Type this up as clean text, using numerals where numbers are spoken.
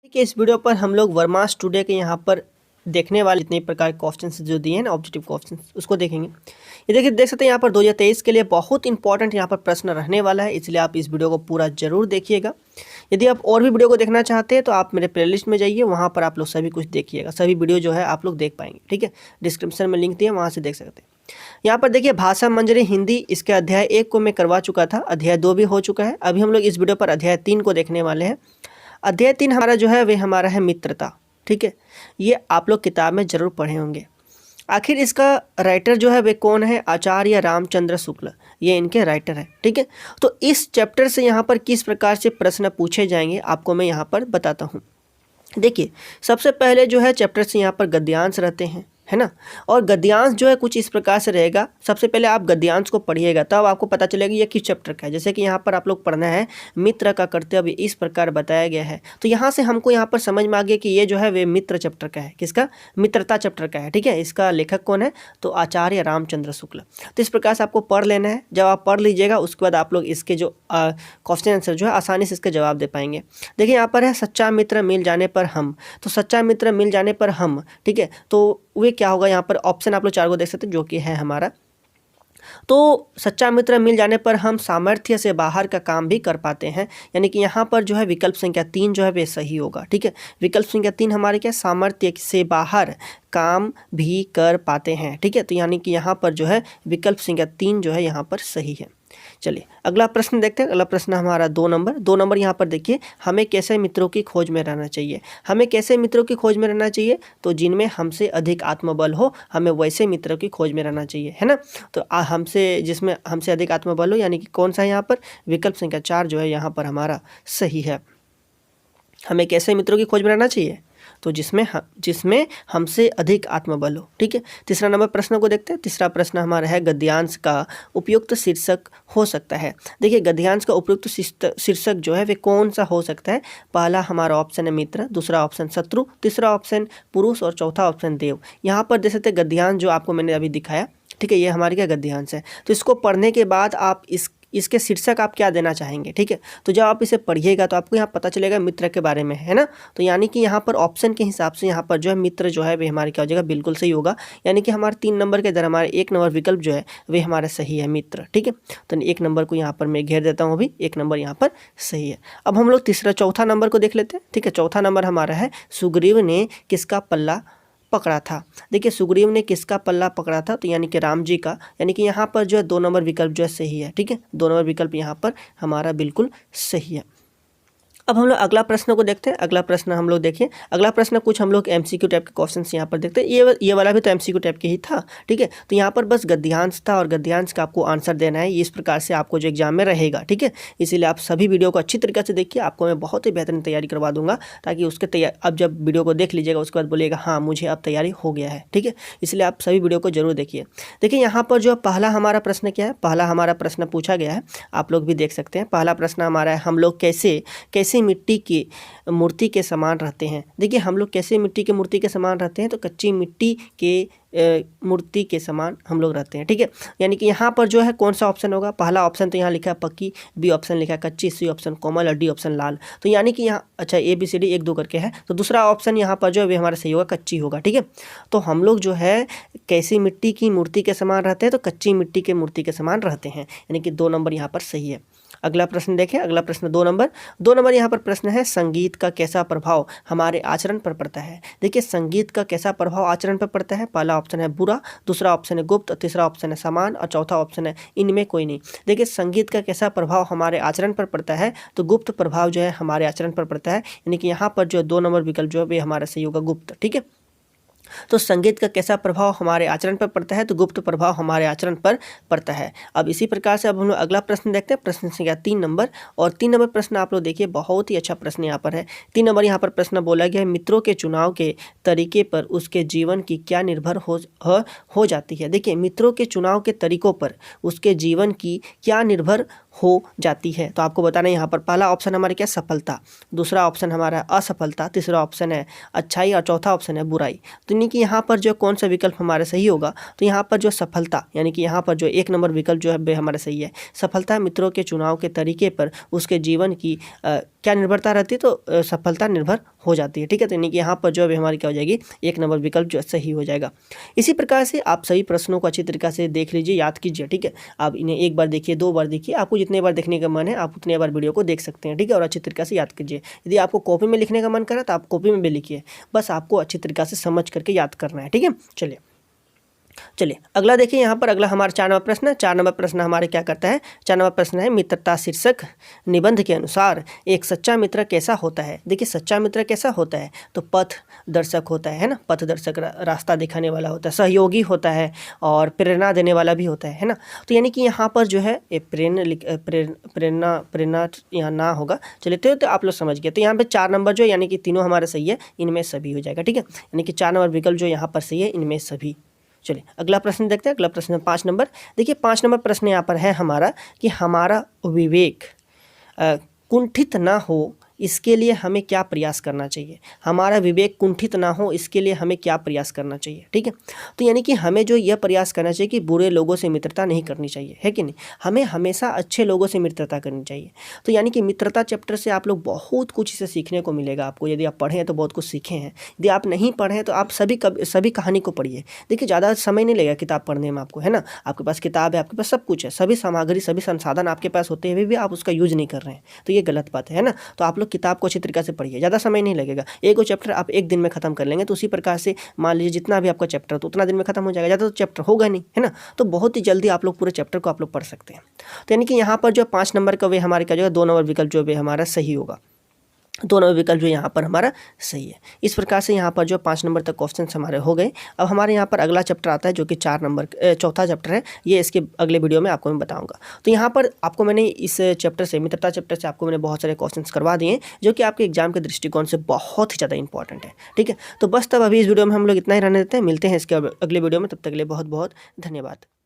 कि इस वीडियो पर हम लोग वर्मास टुडे के यहाँ पर देखने वाले जितने प्रकार के क्वेश्चंस जो दिए हैं ना ऑब्जेक्टिव क्वेश्चंस उसको देखेंगे। ये देखिए देख सकते हैं यहाँ पर 2023 के लिए बहुत इंपॉर्टेंट यहाँ पर प्रश्न रहने वाला है, इसलिए आप इस वीडियो को पूरा जरूर देखिएगा। यदि आप और भी वीडियो को देखना चाहते हैं तो आप मेरे प्लेलिस्ट में जाइए, वहाँ पर आप लोग सभी कुछ देखिएगा, सभी वीडियो जो है आप लोग देख पाएंगे। ठीक है, डिस्क्रिप्शन में लिंक दिए, वहाँ से देख सकते हैं। यहाँ पर देखिए भाषा मंजरी हिंदी, इसके अध्याय 1 को मैं करवा चुका था, अध्याय 2 भी हो चुका है। अभी हम लोग इस वीडियो पर अध्याय 3 को देखने वाले हैं। अध्याय 3 हमारा जो है वे हमारा है मित्रता। ठीक है, ये आप लोग किताब में जरूर पढ़े होंगे। आखिर इसका राइटर जो है वे कौन है? आचार्य रामचंद्र शुक्ल, ये इनके राइटर है। ठीक है, तो इस चैप्टर से यहाँ पर किस प्रकार से प्रश्न पूछे जाएंगे आपको मैं यहाँ पर बताता हूँ। देखिए सबसे पहले जो है चैप्टर से यहाँ पर गद्यांश रहते हैं, है ना। और गद्यांश जो है कुछ इस प्रकार से रहेगा। सबसे पहले आप गद्यांश को पढ़िएगा, तब आपको पता चलेगा ये किस चैप्टर का है। जैसे कि यहाँ पर आप लोग पढ़ना है मित्र का कर्तव्य, इस प्रकार बताया गया है। तो यहाँ से हमको यहाँ पर समझ में आ गया कि ये जो है वे मित्र चैप्टर का है। किसका? मित्रता चैप्टर का है। ठीक है, इसका लेखक कौन है? तो आचार्य रामचंद्र शुक्ल। तो इस प्रकार से आपको पढ़ लेना है। जब आप पढ़ लीजिएगा उसके बाद आप लोग इसके जो क्वेश्चन आंसर जो है आसानी से इसके जवाब दे पाएंगे। देखिए यहाँ पर है सच्चा मित्र मिल जाने पर हम, तो सच्चा मित्र मिल जाने पर हम, ठीक है, तो वे क्या होगा? यहाँ पर ऑप्शन आप लोग 4 को देख सकते हैं जो कि है हमारा। तो सच्चा मित्र मिल जाने पर हम सामर्थ्य से बाहर का काम भी कर पाते हैं, यानी कि यहाँ पर जो है विकल्प संख्या 3 जो है वे सही होगा। ठीक है, विकल्प संख्या 3 हमारे क्या? सामर्थ्य से बाहर काम भी कर पाते हैं। ठीक है, तो यानी कि यहाँ पर जो है विकल्प संख्या 3 जो है यहाँ पर सही है। चलिए अगला प्रश्न देखते हैं। अगला प्रश्न हमारा 2 नंबर यहाँ पर देखिए, हमें कैसे मित्रों की खोज में रहना चाहिए? हमें कैसे मित्रों की खोज में रहना चाहिए? तो जिनमें हमसे अधिक आत्मबल हो, हमें वैसे मित्रों की खोज में रहना चाहिए, है ना। तो जिसमें हमसे अधिक आत्मबल हो, यानी कि कौन सा है यहाँ पर? विकल्प संख्या 4 जो है यहाँ पर हमारा सही है। हमें कैसे मित्रों की खोज में रहना चाहिए? तो जिसमें हमसे अधिक आत्मबल हो। ठीक है, तीसरा नंबर प्रश्न को देखते हैं। तीसरा प्रश्न हमारा है गद्यांश का उपयुक्त शीर्षक हो सकता है। देखिए गद्यांश का उपयुक्त शीर्षक जो है वे कौन सा हो सकता है? पहला हमारा ऑप्शन है मित्र, दूसरा ऑप्शन शत्रु, तीसरा ऑप्शन पुरुष और चौथा ऑप्शन देव। यहाँ पर देख सकते हैं गद्यांश जो आपको मैंने अभी दिखाया, ठीक है, ये हमारे क्या गद्यांश है। तो इसको पढ़ने के बाद आप इसके शीर्षक आप क्या देना चाहेंगे? ठीक है, तो जब आप इसे पढ़िएगा तो आपको यहाँ पता चलेगा मित्र के बारे में, है ना। तो यानी कि यहाँ पर ऑप्शन के हिसाब से यहाँ पर जो है मित्र जो है वे हमारे क्या हो जाएगा? बिल्कुल सही होगा। यानी कि हमारे 3 नंबर के इधर हमारे 1 नंबर विकल्प जो है वे हमारा सही है, मित्र। ठीक है, तो 1 नंबर को यहाँ पर मैं घेर देता हूँ, अभी 1 नंबर यहाँ पर सही है। अब हम लोग चौथा नंबर को देख लेते हैं। ठीक है, चौथा नंबर हमारा है सुग्रीव ने किसका पल्ला पकड़ा था? देखिए सुग्रीव ने किसका पल्ला पकड़ा था? तो यानी कि राम जी का। यानी कि यहाँ पर जो है 2 नंबर विकल्प जो है सही है। ठीक है, 2 नंबर विकल्प यहाँ पर हमारा बिल्कुल सही है। अब हम लोग अगला प्रश्न को देखते हैं। अगला प्रश्न हम लोग देखिए, अगला प्रश्न कुछ हम लोग एमसीक्यू टाइप के क्वेश्चंस यहाँ पर देखते हैं। ये वाला भी तो एमसीक्यू टाइप के ही था। ठीक है, तो यहाँ पर बस गद्यांश था और गद्यांश का आपको आंसर देना है। इस प्रकार से आपको जो एग्जाम में रहेगा। ठीक है, इसीलिए आप सभी वीडियो को अच्छी तरीके से देखिए, आपको मैं बहुत ही बेहतरीन तैयारी करवा दूंगा, ताकि उसके अब जब वीडियो को देख लीजिएगा उसके बाद बोलिएगा हाँ मुझे अब तैयारी हो गया है। ठीक है, इसलिए आप सभी वीडियो को जरूर देखिए। देखिए यहाँ पर जो पहला हमारा प्रश्न क्या है? पहला हमारा प्रश्न पूछा गया है, आप लोग भी देख सकते हैं। पहला प्रश्न हमारा है, हम लोग कैसे मिट्टी की मूर्ति के समान रहते हैं? देखिए हम लोग कैसे मिट्टी के मूर्ति के समान रहते हैं? तो कच्ची मिट्टी के मूर्ति के समान हम लोग रहते हैं। ठीक है, यानी कि यहाँ पर जो है कौन सा ऑप्शन होगा? पहला ऑप्शन तो यहाँ लिखा है पक्की, बी ऑप्शन लिखा है कच्ची, सी ऑप्शन कोमल और डी ऑप्शन लाल। तो यानी कि यहाँ अच्छा ABCD 1 2 करके है, तो दूसरा ऑप्शन यहाँ पर जो है वे हमारा सही होगा, कच्ची होगा। ठीक है, तो हम लोग जो है कैसी मिट्टी की मूर्ति के समान रहते हैं? तो कच्ची मिट्टी के मूर्ति के समान रहते हैं, यानी कि 2 नंबर यहाँ पर सही है। अगला प्रश्न देखें। अगला प्रश्न 2 नंबर यहाँ पर प्रश्न है, संगीत का कैसा प्रभाव हमारे आचरण पर पड़ता है? देखिए संगीत का कैसा प्रभाव आचरण पर पड़ता है? पहला ऑप्शन है बुरा, दूसरा ऑप्शन है गुप्त, तीसरा ऑप्शन है समान और चौथा ऑप्शन है इनमें कोई नहीं। देखिए संगीत का कैसा प्रभाव हमारे आचरण पर पड़ता है? तो गुप्त प्रभाव जो है हमारे आचरण पर पड़ता है, यानी कि यहाँ पर जो 2 नंबर विकल्प जो है वे हमारा सही होगा, गुप्त। ठीक है, तो संगीत का कैसा प्रभाव हमारे आचरण पर पड़ता है? तो गुप्त प्रभाव हमारे आचरण पर पड़ता है। अब इसी प्रकार से अब हम लोग अगला प्रश्न देखते हैं। प्रश्न संख्या 3 नंबर, और 3 नंबर प्रश्न आप लोग देखिए, बहुत ही अच्छा प्रश्न यहाँ पर है। 3 नंबर यहाँ पर प्रश्न बोला गया है, मित्रों के चुनाव के तरीके पर उसके जीवन की क्या निर्भर हो जाती है? देखिए मित्रों के चुनाव के तरीकों पर उसके जीवन की क्या निर्भर हो जाती है। तो आपको बताना है यहाँ पर पहला ऑप्शन हमारा क्या सफलता, दूसरा ऑप्शन हमारा असफलता, तीसरा ऑप्शन है अच्छाई और चौथा ऑप्शन है बुराई। तो यानी कि यहाँ पर जो कौन सा विकल्प हमारा सही होगा, तो यहाँ पर जो सफलता यानी कि यहाँ पर जो 1 नंबर विकल्प जो है वे हमारा सही है। सफलता मित्रों के चुनाव के तरीके पर उसके जीवन की क्या निर्भरता रहती है, तो सफलता निर्भर हो जाती है। ठीक है, तो यानी कि यहाँ पर जो है हमारी क्या हो जाएगी 1 नंबर विकल्प जो सही हो जाएगा। इसी प्रकार से आप सभी प्रश्नों को अच्छी तरीके से देख लीजिए, याद कीजिए। ठीक है, आप इन्हें 1 बार देखिए, 2 बार देखिए, आपको जितने बार देखने का मन है आप उतने बार वीडियो को देख सकते हैं। ठीक है, और अच्छी तरीके से याद कीजिए। यदि आपको कॉपी में लिखने का मन करे तो आप कॉपी में भी लिखिए, बस आपको अच्छी तरीके से समझ करके याद करना है। ठीक है, चलिए अगला देखिए। यहाँ पर अगला हमारा 4 नंबर प्रश्न है। 4 नंबर प्रश्न हमारे क्या करता है, 4 नंबर प्रश्न है मित्रता शीर्षक निबंध के अनुसार एक सच्चा मित्र कैसा होता है। देखिए सच्चा मित्र कैसा होता है, तो पथ दर्शक होता है ना, पथ दर्शक रास्ता दिखाने वाला होता है, सहयोगी होता है और प्रेरणा देने वाला भी होता है ना। तो यानी कि यहाँ पर जो है प्रेरणा यहाँ ना होगा। चलिए तो आप लोग समझ गए। तो यहाँ पे 4 नंबर जो यानी कि तीनों हमारे सही है, इनमें सभी हो जाएगा। ठीक है, यानी कि 4 नंबर विकल्प जो यहाँ पर सही है, इनमें सभी। चलिए अगला प्रश्न देखते हैं। अगला प्रश्न 5 नंबर। देखिए 5 नंबर प्रश्न यहाँ पर है हमारा कि हमारा विवेक कुंठित ना हो इसके लिए हमें क्या प्रयास करना चाहिए। हमारा विवेक कुंठित ना हो इसके लिए हमें क्या प्रयास करना चाहिए। ठीक है, तो यानी कि हमें जो यह प्रयास करना चाहिए कि बुरे लोगों से मित्रता नहीं करनी चाहिए, है कि नहीं। हमें हमेशा अच्छे लोगों से मित्रता करनी चाहिए। तो यानी कि मित्रता चैप्टर से आप लोग बहुत कुछ इसे सीखने को मिलेगा आपको। यदि आप पढ़े हैं तो बहुत कुछ सीखे हैं, यदि आप नहीं पढ़े हैं तो आप सभी कहानी को पढ़िए। देखिए ज़्यादा समय नहीं लगेगा किताब पढ़ने में आपको, है ना। आपके पास किताब है, आपके पास सब कुछ है, सभी सामग्री सभी संसाधन आपके पास होते हुए भी आप उसका यूज नहीं कर रहे हैं, तो ये गलत बात है ना। तो आप लोग किताब को अच्छी तरीके से पढ़िए, ज़्यादा समय नहीं लगेगा। एक चैप्टर आप 1 दिन में खत्म कर लेंगे, तो उसी प्रकार से मान लीजिए जितना भी आपका चैप्टर हो तो उतना दिन में खत्म हो जाएगा, ज़्यादा तो चैप्टर होगा नहीं, है ना। तो बहुत ही जल्दी आप लोग पूरे चैप्टर को आप लोग पढ़ सकते हैं। तो यानी कि यहाँ पर जो 5 नंबर का वे हमारे क्या जो है 2 नंबर विकल्प जो वे हमारा सही होगा। 2 नंबर विकल्प जो यहाँ पर हमारा सही है। इस प्रकार से यहाँ पर जो 5 नंबर तक क्वेश्चन हमारे हो गए। अब हमारे यहाँ पर अगला चैप्टर आता है जो कि 4 नंबर चौथा चैप्टर है, ये इसके अगले वीडियो में आपको मैं बताऊंगा। तो यहाँ पर आपको मैंने इस चैप्टर से मित्रता चैप्टर से आपको मैंने बहुत सारे क्वेश्चन करवा दिए जो कि आपके एग्जाम के दृष्टिकोण से बहुत ही ज़्यादा इंपॉर्टेंट है। ठीक है, तो बस तब अभी इस वीडियो में हम लोग इतना ही रहने देते हैं, मिलते हैं इसके अगले वीडियो में, तब तक के लिए बहुत बहुत धन्यवाद।